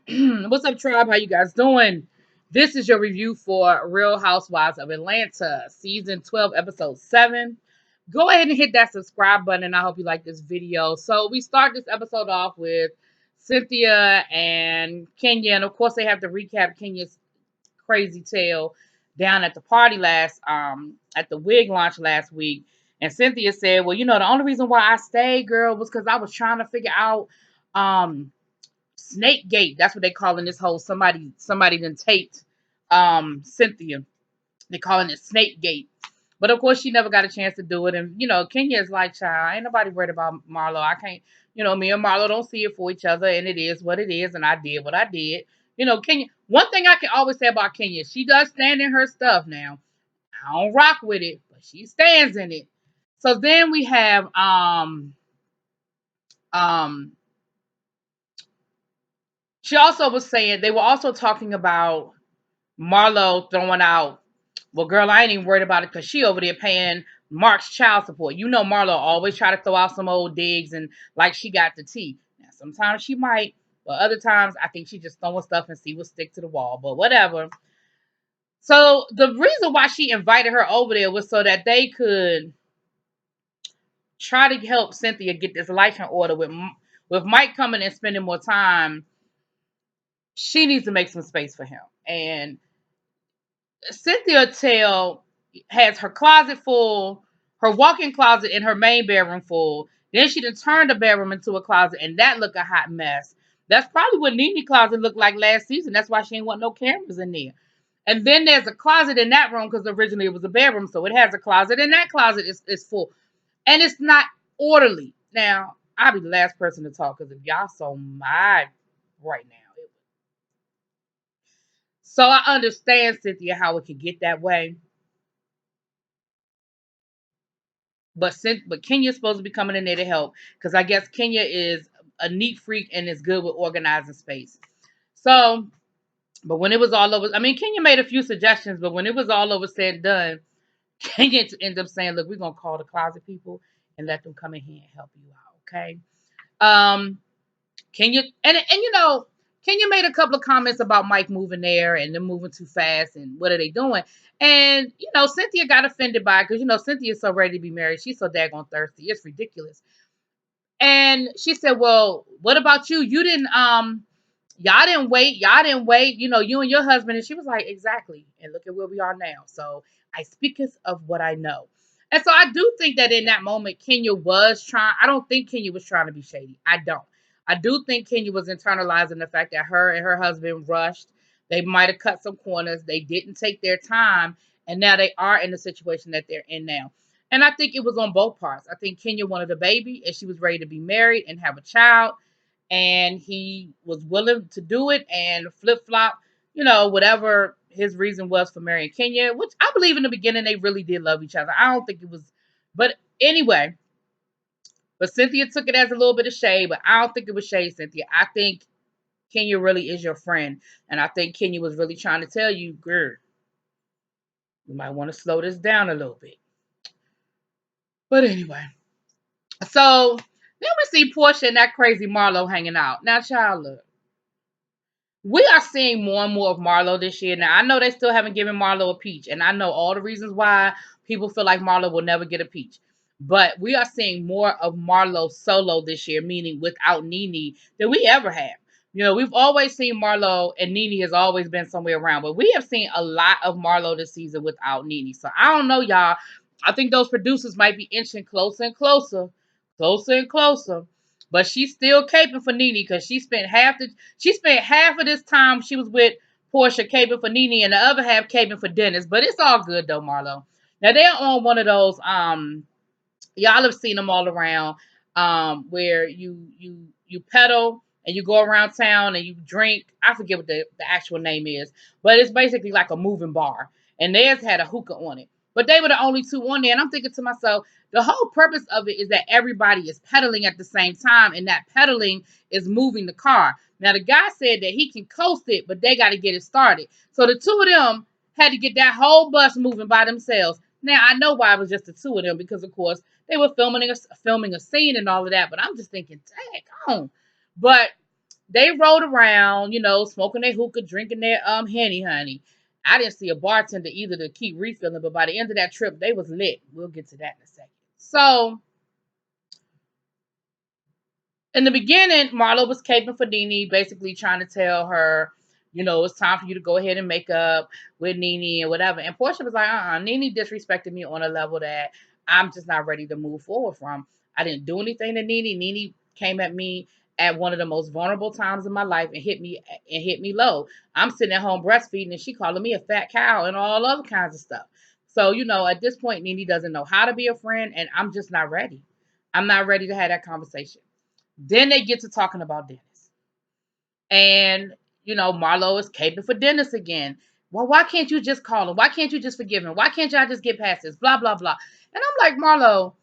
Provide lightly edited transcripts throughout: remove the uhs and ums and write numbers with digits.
What's up, tribe? How you guys doing? This is your review for Real Housewives of Atlanta, season 12, episode 7. Go ahead and hit that subscribe button, and I hope you like this video. So we start this episode off with Cynthia and Kenya, and of course they have to recap Kenya's crazy tale down at the party at the wig launch last week. And Cynthia said, "Well, the only reason why I stayed, girl, was because I was trying to figure out um Snake Gate. That's what they calling this whole somebody then taped Cynthia. They calling it Snake Gate. But of course she never got a chance to do it. And Kenya is like, child, ain't nobody worried about Marlo. I can't, me and Marlo don't see it for each other, and it is what it is, and I did what I did. Kenya, one thing I can always say about Kenya, she does stand in her stuff now. I don't rock with it, but she stands in it. So then we have um she also was saying they were also talking about Marlo throwing out, well, girl, I ain't even worried about it because she over there paying Mark's child support. Marlo always try to throw out some old digs and like she got the tea. Now, sometimes she might, but other times I think she just throwing stuff and see what stick to the wall. But whatever. So the reason why she invited her over there was so that they could try to help Cynthia get this life in order with Mike coming and spending more time. She needs to make some space for him. And Cynthia Tell has her closet full, her walk-in closet in her main bedroom full. Then she done turned the bedroom into a closet, and that look a hot mess. That's probably what Nene closet looked like last season. That's why she ain't want no cameras in there. And then there's a closet in that room because originally it was a bedroom, so it has a closet, and that closet is full, and it's not orderly. Now I'll be the last person to talk because if y'all saw my right now, so I understand Cynthia how it could get that way. But Kenya's supposed to be coming in there to help because I guess Kenya is a neat freak and is good with organizing space. So, but when it was all over, I mean, Kenya made a few suggestions, but when it was all over said and done, Kenya ended up saying, "Look, we're gonna call the closet people and let them come in here and help you out, okay?" Um, Kenya and Kenya made a couple of comments about Mike moving there and them moving too fast and what are they doing? And Cynthia got offended by it because Cynthia's so ready to be married. She's so daggone thirsty. It's ridiculous. And she said, "Well, what about you? You didn't y'all didn't wait. Y'all didn't wait. You and your husband." And she was like, "Exactly. And look at where we are now. So I speaketh of what I know." And so I do think that in that moment, Kenya was trying. I don't think Kenya was trying to be shady. I don't. I do think Kenya was internalizing the fact that her and her husband rushed. They might have cut some corners. They didn't take their time. And now they are in the situation that they're in now. And I think it was on both parts. I think Kenya wanted a baby and she was ready to be married and have a child. And he was willing to do it and flip flop, whatever his reason was for marrying Kenya, which I believe in the beginning they really did love each other. I don't think it was, but anyway, but Cynthia took it as a little bit of shade, but I don't think it was shade, Cynthia. I think Kenya really is your friend. And I think Kenya was really trying to tell you, girl, you might want to slow this down a little bit. But anyway, so then we see Portia and that crazy Marlo hanging out. Now, child, look, we are seeing more and more of Marlo this year. Now, I know they still haven't given Marlo a peach, and I know all the reasons why people feel like Marlo will never get a peach. But we are seeing more of Marlo solo this year, meaning without Nene, than we ever have. We've always seen Marlo, and Nene has always been somewhere around, but we have seen a lot of Marlo this season without Nene. So I don't know, y'all. I think those producers might be inching closer and closer, closer and closer. But she's still caping for Nene because she spent half of this time she was with Portia caping for Nene and the other half caping for Dennis. But it's all good though, Marlo. Now they're on one of those y'all have seen them all around where you pedal and you go around town and you drink. I forget what the actual name is, but it's basically like a moving bar. And theirs had a hookah on it. But they were the only two on there. And I'm thinking to myself, the whole purpose of it is that everybody is pedaling at the same time, and that pedaling is moving the car. Now, the guy said that he can coast it, but they got to get it started. So the two of them had to get that whole bus moving by themselves. Now, I know why it was just the two of them because, of course, they were filming a scene and all of that. But I'm just thinking, dang on. But they rode around, smoking their hookah, drinking their henny honey. I didn't see a bartender either to keep refilling, but by the end of that trip, they was lit. We'll get to that in a second. So in the beginning, Marlo was caping for Nene, basically trying to tell her, it's time for you to go ahead and make up with Nene and whatever. And Portia was like, Nene disrespected me on a level that I'm just not ready to move forward from. I didn't do anything to Nene. Nene came at me at one of the most vulnerable times in my life and hit me low. I'm sitting at home breastfeeding and she calling me a fat cow and all other kinds of stuff. So, at this point, Nene doesn't know how to be a friend, and I'm just not ready. I'm not ready to have that conversation. Then they get to talking about Dennis. And, Marlo is caping for Dennis again. Well, why can't you just call him? Why can't you just forgive him? Why can't y'all just get past this? Blah, blah, blah. And I'm like, Marlo,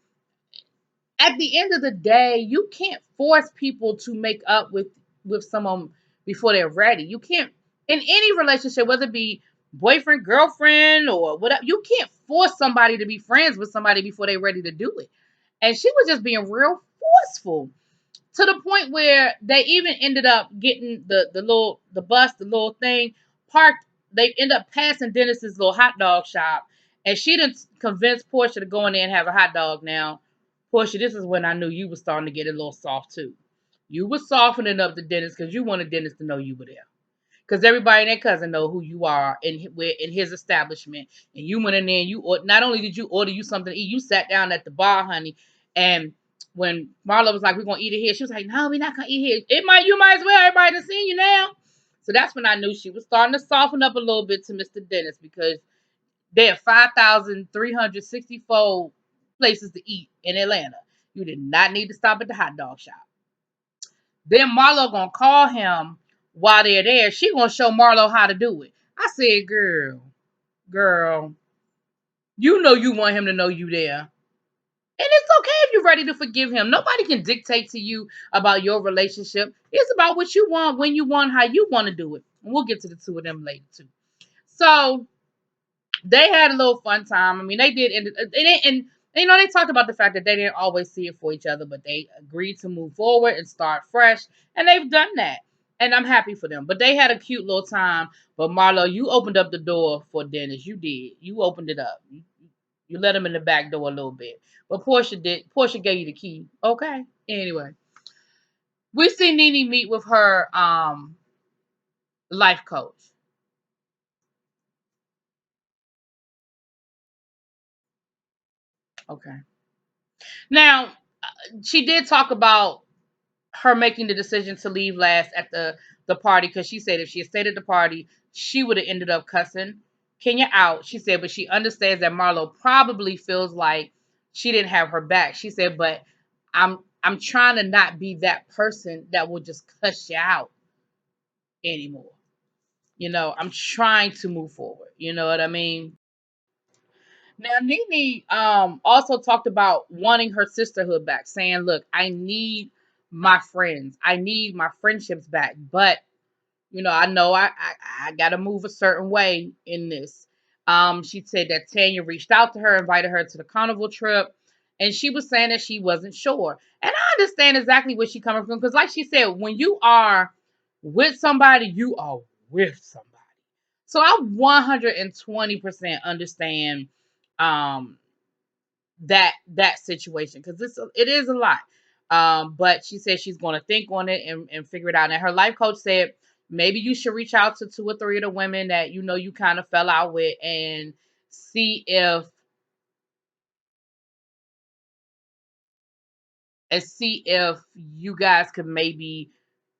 at the end of the day, you can't force people to make up with someone before they're ready. You can't, in any relationship, whether it be boyfriend, girlfriend, or whatever, you can't force somebody to be friends with somebody before they're ready to do it. And she was just being real forceful, to the point where they even ended up getting the little thing parked. They end up passing Dennis's little hot dog shop, and she didn't convince Portia to go in there and have a hot dog. Now, Portia, this is when I knew you were starting to get a little soft too. You were softening up to Dennis because you wanted Dennis to know you were there. Because everybody and their cousin know who you are in his establishment, and you went in there and not only did you order you something to eat, you sat down at the bar, honey. And when Marlo was like, "We're gonna eat it here," she was like, "No, we're not gonna eat here. You might as well. Everybody done seen you now." So that's when I knew she was starting to soften up a little bit to Mr. Dennis, because there are 5,364 places to eat in Atlanta. You did not need to stop at the hot dog shop. Then Marlo gonna call him while they're there. She gonna show Marlo how to do it. I said, girl, you know you want him to know you there. And it's okay if you're ready to forgive him. Nobody can dictate to you about your relationship. It's about what you want, when you want, how you want to do it. And we'll get to the two of them later too. So they had a little fun time. I mean, they did, and they talked about the fact that they didn't always see it for each other, but they agreed to move forward and start fresh, and they've done that, and I'm happy for them. But they had a cute little time. But Marlo, you opened up the door for Dennis. You did. You opened it up. You let him in the back door a little bit. But Portia did. Portia gave you the key. Okay. Anyway, we see Nene meet with her life coach. Okay. Now, she did talk about her making the decision to leave last at the party, because she said if she had stayed at the party, she would have ended up cussing Kenya out. She said, but she understands that Marlo probably feels like she didn't have her back. She said, but I'm trying to not be that person that will just cuss you out anymore. I'm trying to move forward. You know what I mean? Now, Nene also talked about wanting her sisterhood back, saying, look, I need my friends. I need my friendships back. But, I know I got to move a certain way in this. She said that Tanya reached out to her, invited her to the carnival trip. And she was saying that she wasn't sure. And I understand exactly where she's coming from. Because like she said, when you are with somebody, you are with somebody. So I 120% understand um that situation, because it is a lot. But she said she's going to think on it and figure it out. And her life coach said maybe you should reach out to two or three of the women that you kind of fell out with, and see if you guys could maybe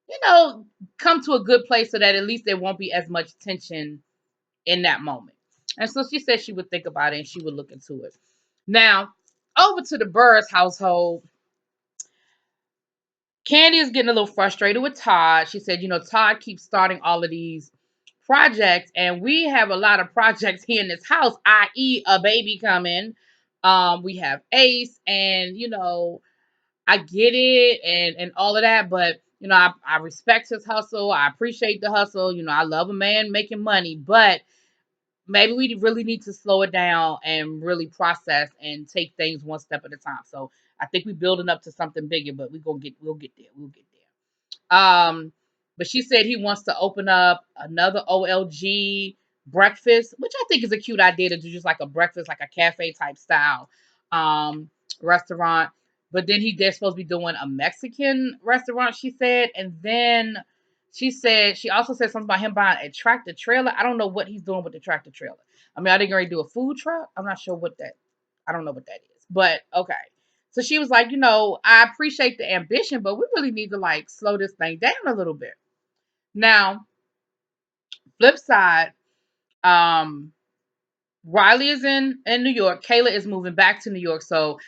you know come to a good place, so that at least there won't be as much tension in that moment. And so she said she would think about it and she would look into it. Now, over to the Burrs household. Candy is getting a little frustrated with Todd. She said, Todd keeps starting all of these projects, and we have a lot of projects here in this house, i.e., a baby coming. We have Ace, and I get it and all of that, but I respect his hustle. I appreciate the hustle. I love a man making money, but maybe we really need to slow it down and really process and take things one step at a time. So, I think we're building up to something bigger, but we'll get there. We'll get there. But she said he wants to open up another OLG breakfast, which I think is a cute idea to do just like a breakfast, like a cafe type style um, restaurant. But then they're supposed to be doing a Mexican restaurant, she said. And then she also said something about him buying a tractor trailer. I don't know what he's doing with the tractor trailer. I mean, are they going to do a food truck? I'm not sure I don't know what that is. But okay. So she was like, I appreciate the ambition, but we really need to like slow this thing down a little bit. Now, flip side, um, Riley is in New York. Kayla is moving back to New York. So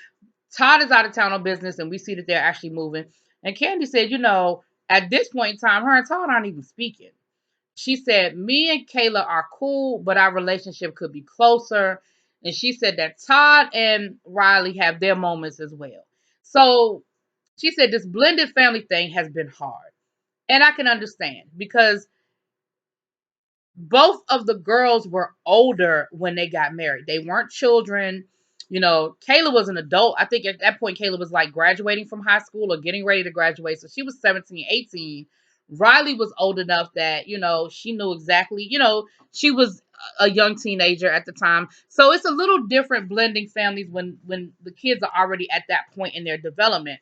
Todd is out of town on business, and we see that they're actually moving. And Candy said, at this point in time, her and Todd aren't even speaking. She said, me and Kayla are cool, but our relationship could be closer. And she said that Todd and Riley have their moments as well. So she said this blended family thing has been hard. And I can understand because both of the girls were older when they got married. They weren't children. Kayla was an adult. I think at that point, Kayla was like graduating from high school or getting ready to graduate. So she was 17, 18. Riley was old enough that, she knew exactly, she was a young teenager at the time. So it's a little different blending families when the kids are already at that point in their development.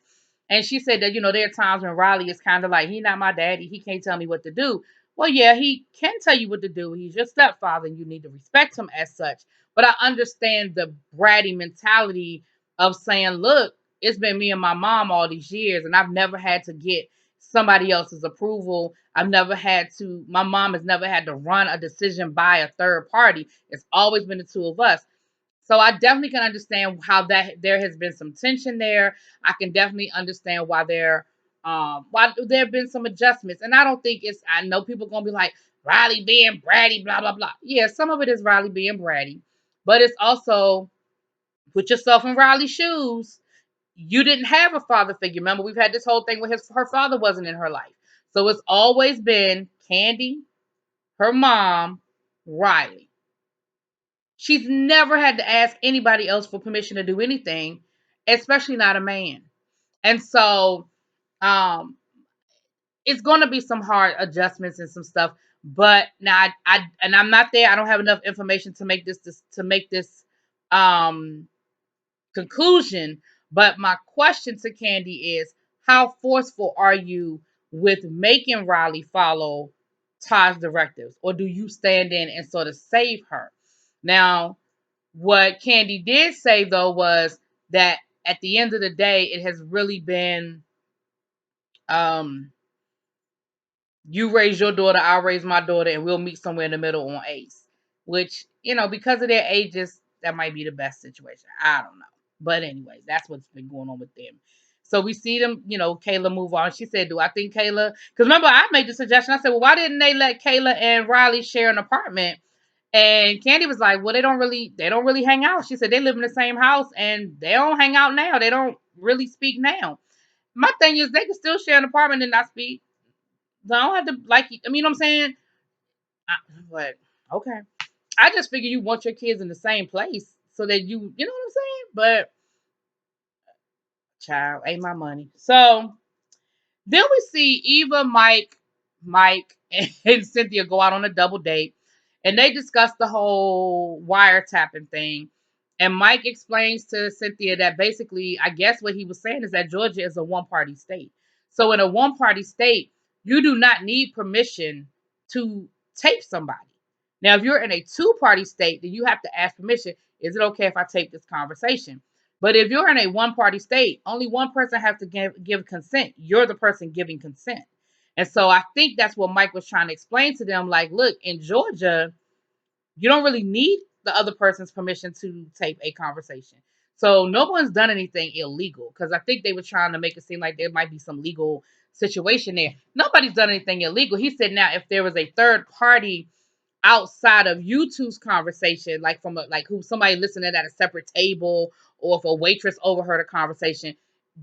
And she said that, there are times when Riley is kind of like, he not my daddy. He can't tell me what to do. Well, yeah, he can tell you what to do. He's your stepfather, and you need to respect him as such. But I understand the bratty mentality of saying, look, it's been me and my mom all these years, and I've never had to get somebody else's approval. My mom has never had to run a decision by a third party. It's always been the two of us. So I definitely can understand how that there has been some tension there. I can definitely understand why there have been some adjustments. And I don't think I know people are gonna be like Riley being bratty, blah blah blah. Yeah, some of it is Riley being bratty, but it's also put yourself in Riley's shoes. You didn't have a father figure. Remember, we've had this whole thing where her father wasn't in her life. So it's always been Candy, her mom, Riley. She's never had to ask anybody else for permission to do anything, especially not a man. And so um it's going to be some hard adjustments and some stuff. But now I'm not there. I don't have enough information to make this um conclusion. But my question to Candy is, how forceful are you with making Riley follow Todd's directives, or do you stand in and sort of save her? Now, what Candy did say though was that at the end of the day, it has really been um you raise your daughter, I'll raise my daughter, and we'll meet somewhere in the middle on Ace. Which, because of their ages, that might be the best situation. I don't know. But anyway, that's what's been going on with them. So we see them, Kayla move on. She said, do I think Kayla, because remember I made the suggestion. I said, well, why didn't they let Kayla and Riley share an apartment? And Candy was like, well, they don't really hang out. She said they live in the same house and they don't hang out now. They don't really speak now. My thing is they can still share an apartment and not speak. So I don't have to like, I mean, what I'm saying, but okay. I just figure you want your kids in the same place so that you know what I'm saying. But child, ain't my money. So then we see Eva, Mike, and Cynthia go out on a double date, and they discuss the whole wiretapping thing. And Mike explains to Cynthia that basically, I guess what he was saying is that Georgia is a one-party state. So in a one-party state, you do not need permission to tape somebody. Now, if you're in a two-party state, then you have to ask permission. Is it okay if I tape this conversation? But if you're in a one-party state, only one person has to give consent. You're the person giving consent. And so I think that's what Mike was trying to explain to them. Like, look, in Georgia, you don't really need the other person's permission to tape a conversation. So no one's done anything illegal, because I think they were trying to make it seem like there might be some legal situation there. Nobody's done anything illegal. He said now if there was a third party outside of YouTube's conversation, like who somebody listening at a separate table, or if a waitress overheard a conversation,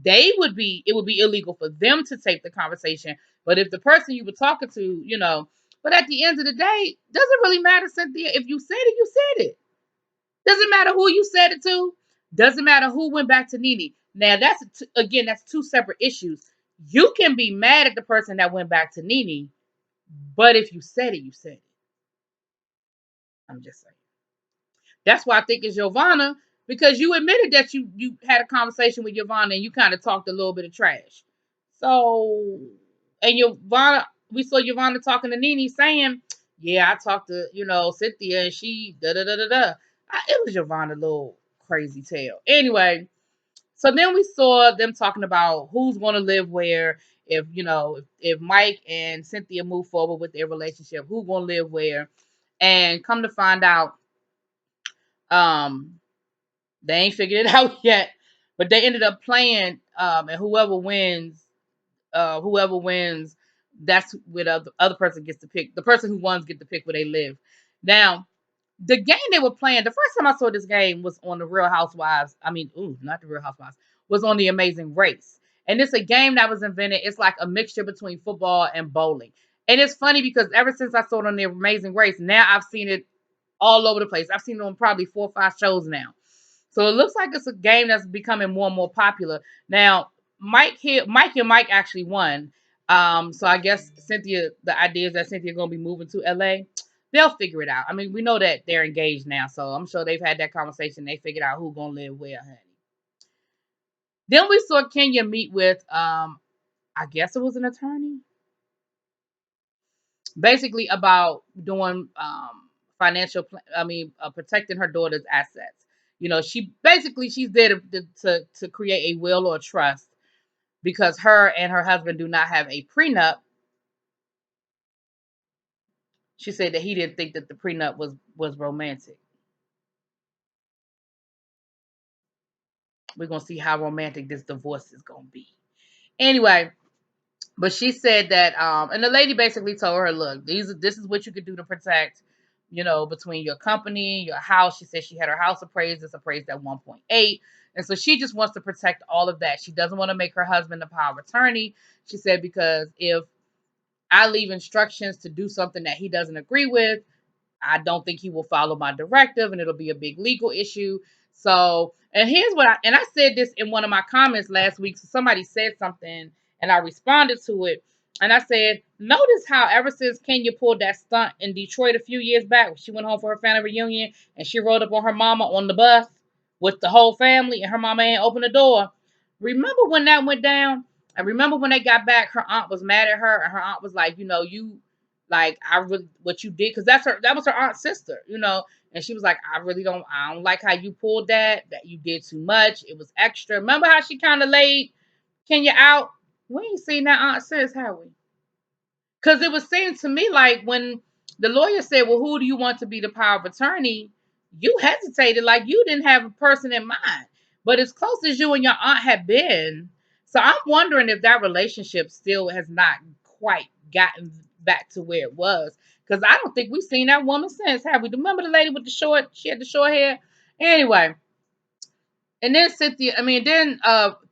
it would be illegal for them to tape the conversation. But if the person you were talking to, but at the end of the day, doesn't really matter, Cynthia. If you said it, you said it. Doesn't matter who you said it to. Doesn't matter who went back to Nene. Now that's two separate issues. You can be mad at the person that went back to Nene, But if you said it, you said it. I'm just saying. That's why I think it's Giovanna, because you admitted that you had a conversation with Giovanna and you kind of talked a little bit of trash. So, and Giovanna, we saw Giovanna talking to Nene saying, "Yeah, I talked to Cynthia and she da da da da da." It was Giovanna little crazy tale. Anyway, so then we saw them talking about who's going to live where. If if Mike and Cynthia move forward with their relationship, who's going to live where? And come to find out, um, they ain't figured it out yet, but they ended up playing, and whoever wins, that's where the other person gets to pick. The person who wins get to pick where they live. Now, the game they were playing, the first time I saw this game was on the Real Housewives. I mean, not the Real Housewives, was on the Amazing Race. And it's a game that was invented. It's like a mixture between football and bowling. And it's funny because ever since I saw it on the Amazing Race, now I've seen it all over the place. I've seen it on probably 4 or 5 shows now. So it looks like it's a game that's becoming more and more popular. Now, Mike and Mike actually won. So I guess the idea is that Cynthia gonna be moving to LA. They'll figure it out. I mean, we know that they're engaged now, so I'm sure they've had that conversation. They figured out who's gonna live where, honey. Then we saw Kenya meet with I guess it was an attorney, basically about doing protecting her daughter's assets. She's there to create a will or a trust because her and her husband do not have a prenup. She said that he didn't think that the prenup was romantic. We're gonna see how romantic this divorce is gonna be. Anyway, but she said that, and the lady basically told her, look, this is what you could do to protect, between your company, your house. She said she had her house appraised. It's appraised at 1.8. And so she just wants to protect all of that. She doesn't want to make her husband the power of attorney. She said, because if I leave instructions to do something that he doesn't agree with, I don't think he will follow my directive and it'll be a big legal issue. So, and here's what I said this in one of my comments last week. So somebody said something and I responded to it. And I said, notice how ever since Kenya pulled that stunt in Detroit a few years back, she went home for her family reunion and she rode up on her mama on the bus with the whole family and her mama ain't opened the door. Remember when that went down? And remember when they got back, her aunt was mad at her and her aunt was like, you like, I really what you did, because that was her aunt's sister, and she was like, I don't like how you pulled that you did too much. It was extra. Remember how she kind of laid Kenya out? We ain't seen that aunt since, have we? Because it was seemed to me like when the lawyer said, well, who do you want to be the power of attorney? You hesitated like you didn't have a person in mind. But as close as you and your aunt had been, so I'm wondering if that relationship still has not quite gotten back to where it was. Because I don't think we've seen that woman since, have we? Remember the lady with she had the short hair? Anyway, and then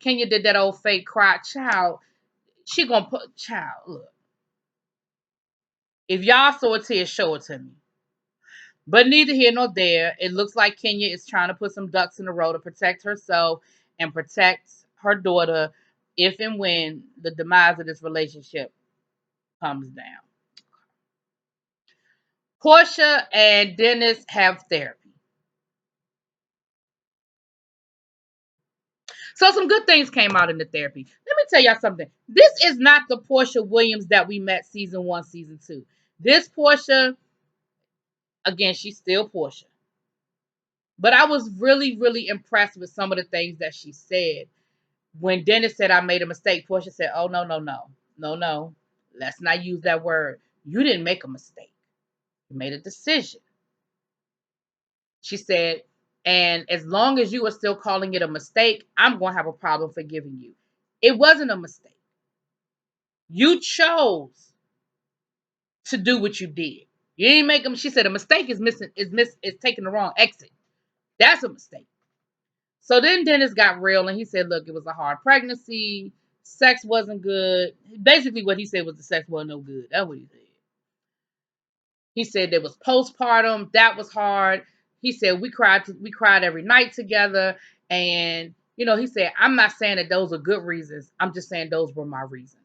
Kenya did that old fake cry. Child, she gonna put, child, look. If y'all saw a tear, show it to me. But neither here nor there. It looks like Kenya is trying to put some ducks in a row to protect herself and protect her daughter if and when the demise of this relationship comes down. Portia and Dennis have therapy. So some good things came out in the therapy. Let me tell y'all something. This is not the Portia Williams that we met season 1, season 2. This Portia, again, she's still Portia. But I was really, really impressed with some of the things that she said. When Dennis said I made a mistake, Portia said, oh, no, no, no. No, no. Let's not use that word. You didn't make a mistake. You made a decision. She said, and as long as you are still calling it a mistake, I'm going to have a problem forgiving you. It wasn't a mistake. You chose to do what you did. You didn't make them. She said a mistake is taking the wrong exit. That's a mistake. So then Dennis got real and he said, look, it was a hard pregnancy. Sex wasn't good. Basically what he said was the sex wasn't no good. That's what he said. He said there was postpartum. That was hard. He said we cried every night together. And, he said, I'm not saying that those are good reasons. I'm just saying those were my reasons.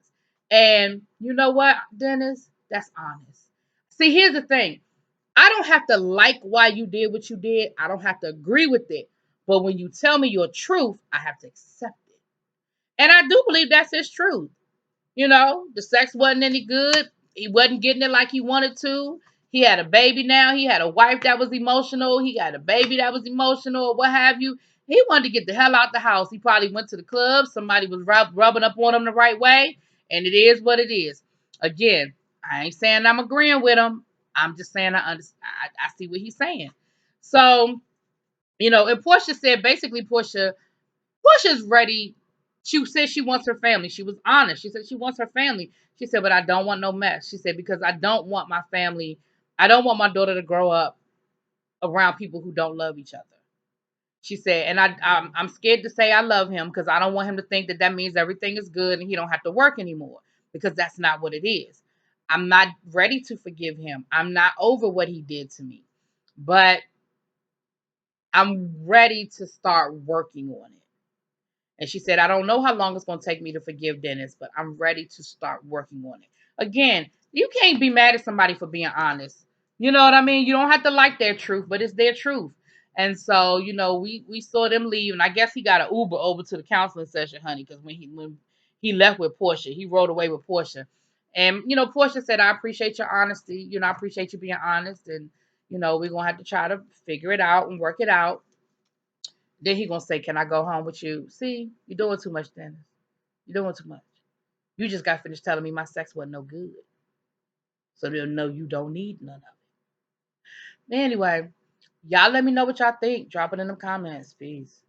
And you know what, Dennis? That's honest. See, here's the thing. I don't have to like why you did what you did. I don't have to agree with it. But when you tell me your truth, I have to accept it. And I do believe that's his truth. You know, the sex wasn't any good. He wasn't getting it like he wanted to. He had a baby now. He had a wife that was emotional. He got a baby that was emotional, or what have you. He wanted to get the hell out the house. He probably went to the club. Somebody was rubbing up on him the right way. And it is what it is. Again, I ain't saying I'm agreeing with him. I'm just saying I understand. I see what he's saying. So, and Portia said, basically, Portia's ready. She said she wants her family. She was honest. She said she wants her family. She said, but I don't want no mess. She said, because I don't want my family, I don't want my daughter to grow up around people who don't love each other. She said, and I'm scared to say I love him because I don't want him to think that that means everything is good and he don't have to work anymore, because that's not what it is. I'm not ready to forgive him. I'm not over what he did to me, but I'm ready to start working on it. And she said, I don't know how long it's going to take me to forgive Dennis, but I'm ready to start working on it. Again, you can't be mad at somebody for being honest. You know what I mean? You don't have to like their truth, but it's their truth. And so, we saw them leave, and I guess he got an Uber over to the counseling session, honey, because when he left with Portia, he rode away with Portia. And, Portia said, I appreciate your honesty. I appreciate you being honest. And, we're going to have to try to figure it out and work it out. Then he gonna say, "Can I go home with you?" See, you're doing too much, Dennis. You're doing too much. You just got finished telling me my sex wasn't no good, so they'll know you don't need none of it. Anyway, y'all let me know what y'all think. Drop it in the comments. Peace.